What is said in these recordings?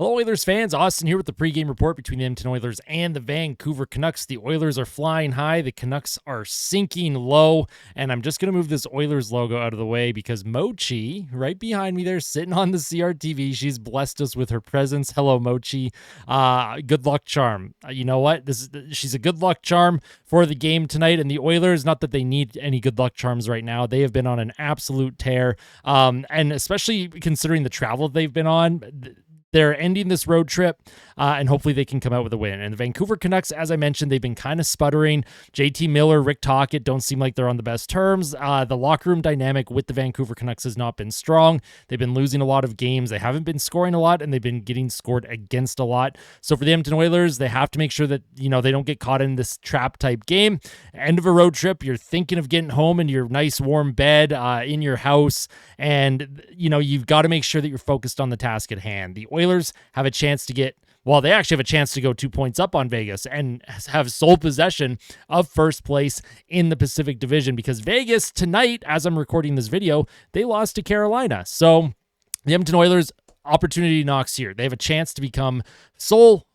Hello, Oilers fans. Austin here with the pregame report between the Edmonton Oilers and the Vancouver Canucks. The Oilers are flying high. The Canucks are sinking low. And I'm just going to move this Oilers logo out of the way because Mochi, right behind me there, sitting on the CRTV, she's blessed us with her presence. Hello, Mochi. Good luck charm. You know what? She's a good luck charm for the game tonight. And the Oilers, not that they need any good luck charms right now. They have been on an absolute tear. And especially considering the travel they've been on, they're ending this road trip, and hopefully they can come out with a win. And the Vancouver Canucks, as I mentioned, they've been kind of sputtering. JT Miller, Rick Tocchet don't seem like they're on the best terms. The locker room dynamic with the Vancouver Canucks has not been strong. They've been losing a lot of games. They haven't been scoring a lot, and they've been getting scored against a lot. So for the Edmonton Oilers, they have to make sure that, they don't get caught in this trap-type game. End of a road trip, you're thinking of getting home in your nice warm bed in your house, and, you've got to make sure that you're focused on the task at hand. The Oilers have a chance to they actually have a chance to go 2 points up on Vegas and have sole possession of first place in the Pacific Division because Vegas tonight, as I'm recording this video, they lost to Carolina. So the Edmonton Oilers opportunity knocks here. They have a chance to become sole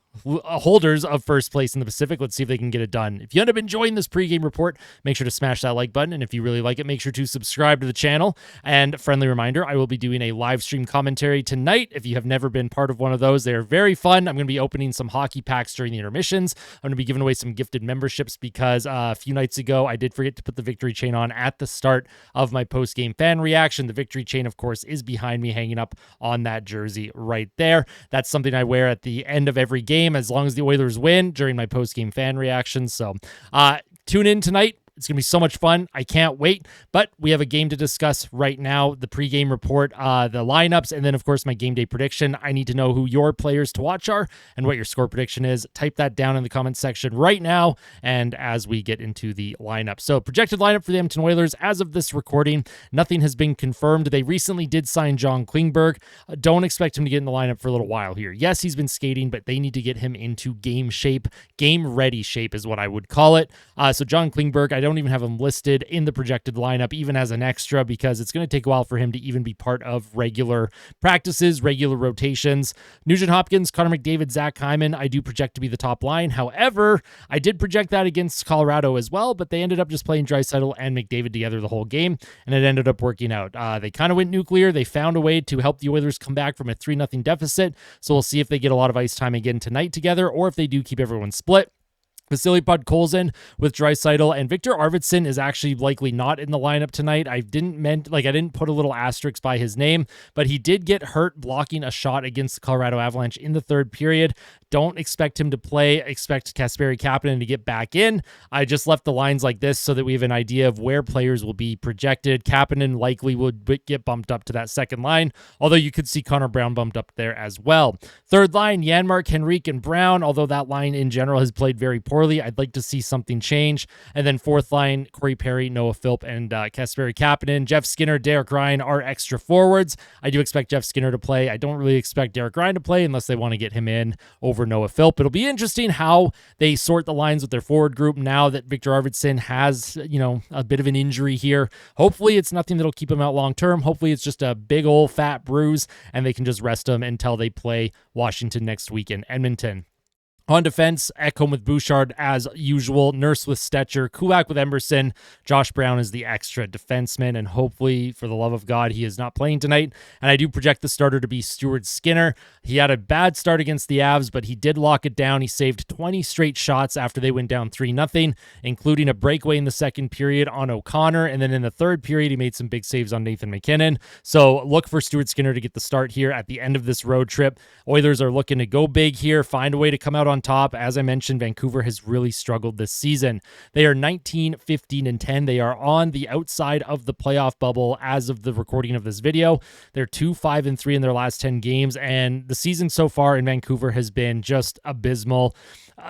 holders of first place in the Pacific. Let's see if they can get it done. If you end up enjoying this pregame report, make sure to smash that like button. And if you really like it, make sure to subscribe to the channel. And friendly reminder, I will be doing a live stream commentary tonight. If you have never been part of one of those, they are very fun. I'm going to be opening some hockey packs during the intermissions. I'm going to be giving away some gifted memberships because a few nights ago, I did forget to put the victory chain on at the start of my post-game fan reaction. The victory chain, of course, is behind me hanging up on that jersey right there. That's something I wear at the end of every game as long as the Oilers win during my post-game fan reactions. So tune in tonight. It's going to be so much fun. I can't wait. But we have a game to discuss right now, the pregame report, the lineups, and then, of course, my game day prediction. I need to know who your players to watch are and what your score prediction is. Type that down in the comments section right now and as we get into the lineup. So projected lineup for the Edmonton Oilers as of this recording, nothing has been confirmed. They recently did sign John Klingberg. Don't expect him to get in the lineup for a little while here. Yes, he's been skating, but they need to get him into game shape. Game-ready shape is what I would call it. So John Klingberg, I don't even have him listed in the projected lineup, even as an extra, because it's going to take a while for him to even be part of regular practices, regular rotations. Nugent Hopkins, Connor McDavid, Zach Hyman, I do project to be the top line. However, I did project that against Colorado as well, but they ended up just playing Draisaitl and McDavid together the whole game, and it ended up working out. They kind of went nuclear. They found a way to help the Oilers come back from a 3-0 deficit, so we'll see if they get a lot of ice time again tonight together, or if they do keep everyone split. Vasily Podkolzin with Draisaitl, and Victor Arvidsson is actually likely not in the lineup tonight. I didn't put a little asterisk by his name, but he did get hurt blocking a shot against the Colorado Avalanche in the third period. Don't expect him to play. Expect Kasperi Kapanen to get back in. I just left the lines like this so that we have an idea of where players will be projected. Kapanen likely would get bumped up to that second line, although you could see Connor Brown bumped up there as well. Third line, Janmark, Henrique, and Brown, although that line in general has played very poorly. I'd like to see something change. And then fourth line, Corey Perry, Noah Philp, and Kasperi Kapanen. Jeff Skinner, Derek Ryan are extra forwards. I do expect Jeff Skinner to play. I don't really expect Derek Ryan to play unless they want to get him in over Noah Philp. It'll be interesting how they sort the lines with their forward group now that Victor Arvidsson has, a bit of an injury here. Hopefully it's nothing that'll keep him out long term. Hopefully it's just a big old fat bruise and they can just rest him until they play Washington next week in Edmonton. On defense, Ekholm with Bouchard as usual, Nurse with Stetcher, Kulak with Emerson, Josh Brown is the extra defenseman, and hopefully, for the love of God, he is not playing tonight. And I do project the starter to be Stuart Skinner. He had a bad start against the Avs, but he did lock it down. He saved 20 straight shots after they went down 3-0, including a breakaway in the second period on O'Connor, and then in the third period, he made some big saves on Nathan McKinnon. So look for Stuart Skinner to get the start here at the end of this road trip. Oilers are looking to go big here, find a way to come out on top. As I mentioned, Vancouver has really struggled this season. They are 19, 15, and 10. They are on the outside of the playoff bubble as of the recording of this video. They're 2, 5, and 3 in their last 10 games, and the season so far in Vancouver has been just abysmal.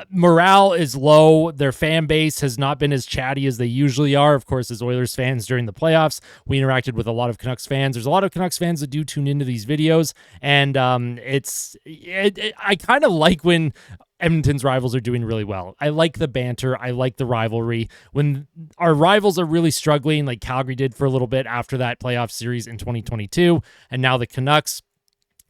Morale is low. Their fan base has not been as chatty as they usually are. Of course, as Oilers fans during the playoffs, we interacted with a lot of Canucks fans. There's a lot of Canucks fans that do tune into these videos, and I kind of like when Edmonton's rivals are doing really well. I like the banter. I like the rivalry. When our rivals are really struggling, like Calgary did for a little bit after that playoff series in 2022, and now the Canucks,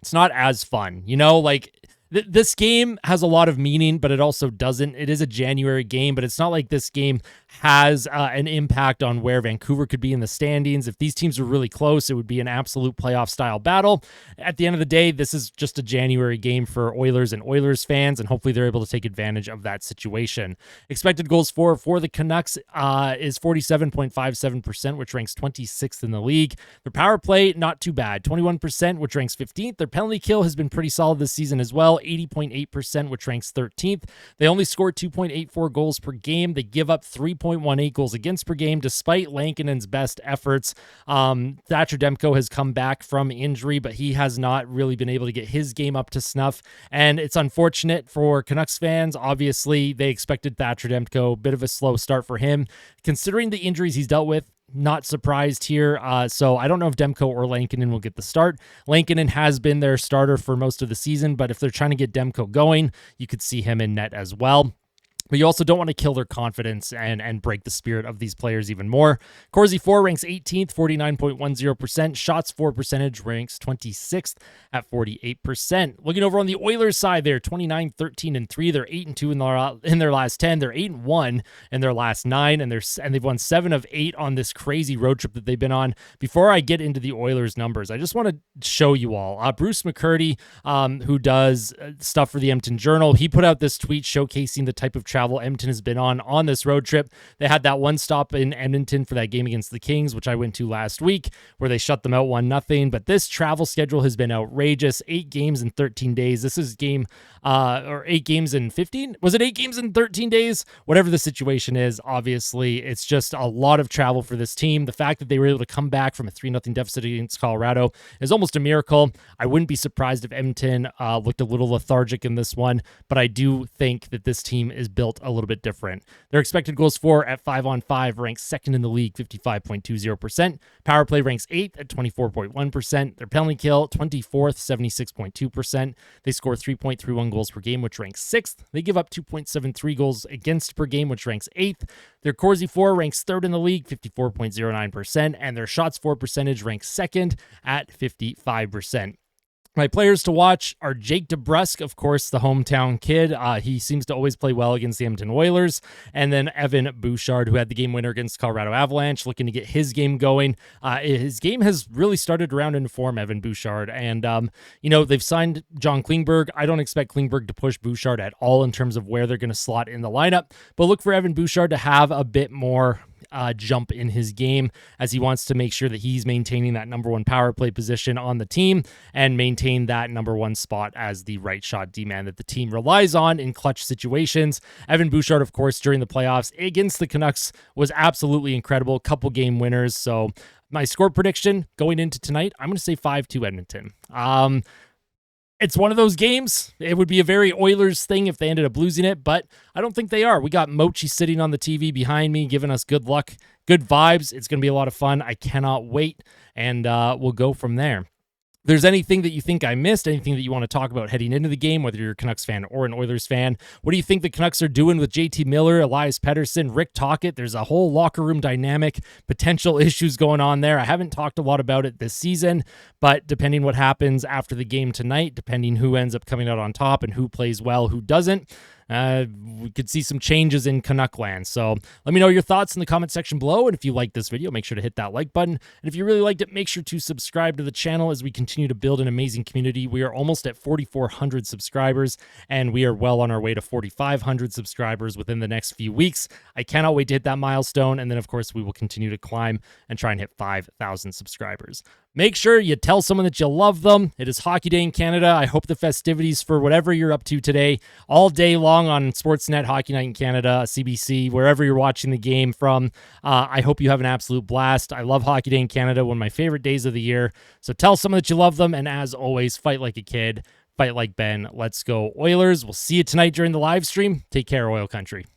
it's not as fun, you know, like this game has a lot of meaning, but it also doesn't. It is a January game, but it's not like this game has an impact on where Vancouver could be in the standings. If these teams were really close, it would be an absolute playoff style battle. At the end of the day, this is just a January game for Oilers and Oilers fans, and hopefully they're able to take advantage of that situation. Expected goals for the Canucks is 47.57%, which ranks 26th in the league. Their power play, not too bad, 21%, which ranks 15th. Their penalty kill has been pretty solid this season as well, 80.8%, which ranks 13th. They only score 2.84 goals per game. They give up 3.18 goals against per game, despite Lankinen's best efforts. Thatcher Demko has come back from injury, but he has not really been able to get his game up to snuff, and it's unfortunate for Canucks fans. Obviously, they expected Thatcher Demko, a bit of a slow start for him. Considering the injuries he's dealt with, not surprised here. So I don't know if Demko or Lankinen will get the start. Lankinen has been their starter for most of the season, but if they're trying to get Demko going, you could see him in net as well. But you also don't want to kill their confidence and break the spirit of these players even more. Corsi 4 ranks 18th, 49.10%. Shots for percentage ranks 26th at 48%. Looking over on the Oilers side, they're 29, 13, and 3. They're 8-2 in their last 10. They're 8-1 in their last 9, and they've won 7 of 8 on this crazy road trip that they've been on. Before I get into the Oilers numbers, I just want to show you all. Bruce McCurdy, who does stuff for the Edmonton Journal, he put out this tweet showcasing the type of travel Edmonton has been on this road trip. They had that one stop in Edmonton for that game against the Kings, which I went to last week, where they shut them out 1-0. But this travel schedule has been outrageous. 8 games in 13 days. This is or 8 games in 15? Was it 8 games in 13 days? Whatever the situation is, obviously, it's just a lot of travel for this team. The fact that they were able to come back from a 3-0 deficit against Colorado is almost a miracle. I wouldn't be surprised if Edmonton looked a little lethargic in this one, but I do think that this team is built a little bit different. Their expected goals for at 5-on-5 ranks 2nd in the league, 55.20%. Power play ranks 8th at 24.1%. Their penalty kill, 24th, 76.2%. They score 3.31 goals per game, which ranks 6th. They give up 2.73 goals against per game, which ranks 8th. Their Corsi 4 ranks 3rd in the league, 54.09%, and their shots for percentage ranks 2nd at 55%. My players to watch are Jake DeBrusk, of course, the hometown kid. He seems to always play well against the Edmonton Oilers. And then Evan Bouchard, who had the game winner against Colorado Avalanche, looking to get his game going. His game has really started around into form, Evan Bouchard. And, they've signed John Klingberg. I don't expect Klingberg to push Bouchard at all in terms of where they're going to slot in the lineup. But look for Evan Bouchard to have a bit more jump in his game, as he wants to make sure that he's maintaining that number 1 power play position on the team and maintain that number 1 spot as the right shot D-man that the team relies on in clutch situations. Evan Bouchard, of course, during the playoffs against the Canucks was absolutely incredible. Couple game winners. So my score prediction going into tonight, I'm going to say 5-2 Edmonton. It's one of those games. It would be a very Oilers thing if they ended up losing it, but I don't think they are. We got Mochi sitting on the TV behind me, giving us good luck, good vibes. It's going to be a lot of fun. I cannot wait, and we'll go from there. If there's anything that you think I missed, anything that you want to talk about heading into the game, whether you're a Canucks fan or an Oilers fan, what do you think the Canucks are doing with JT Miller, Elias Pettersson, Rick Tocchet? There's a whole locker room dynamic, potential issues going on there. I haven't talked a lot about it this season, but depending what happens after the game tonight, depending who ends up coming out on top and who plays well, who doesn't, we could see some changes in Canuck land. So let me know your thoughts in the comment section below. And if you like this video, make sure to hit that like button. And if you really liked it, make sure to subscribe to the channel as we continue to build an amazing community. We are almost at 4,400 subscribers, and we are well on our way to 4,500 subscribers within the next few weeks. I cannot wait to hit that milestone. And then, of course, we will continue to climb and try and hit 5,000 subscribers. Make sure you tell someone that you love them. It is Hockey Day in Canada. I hope the festivities for whatever you're up to today, all day long on Sportsnet, Hockey Night in Canada, CBC, wherever you're watching the game from. I hope you have an absolute blast. I love Hockey Day in Canada, one of my favorite days of the year. So tell someone that you love them. And as always, fight like a kid, fight like Ben. Let's go Oilers. We'll see you tonight during the live stream. Take care, Oil Country.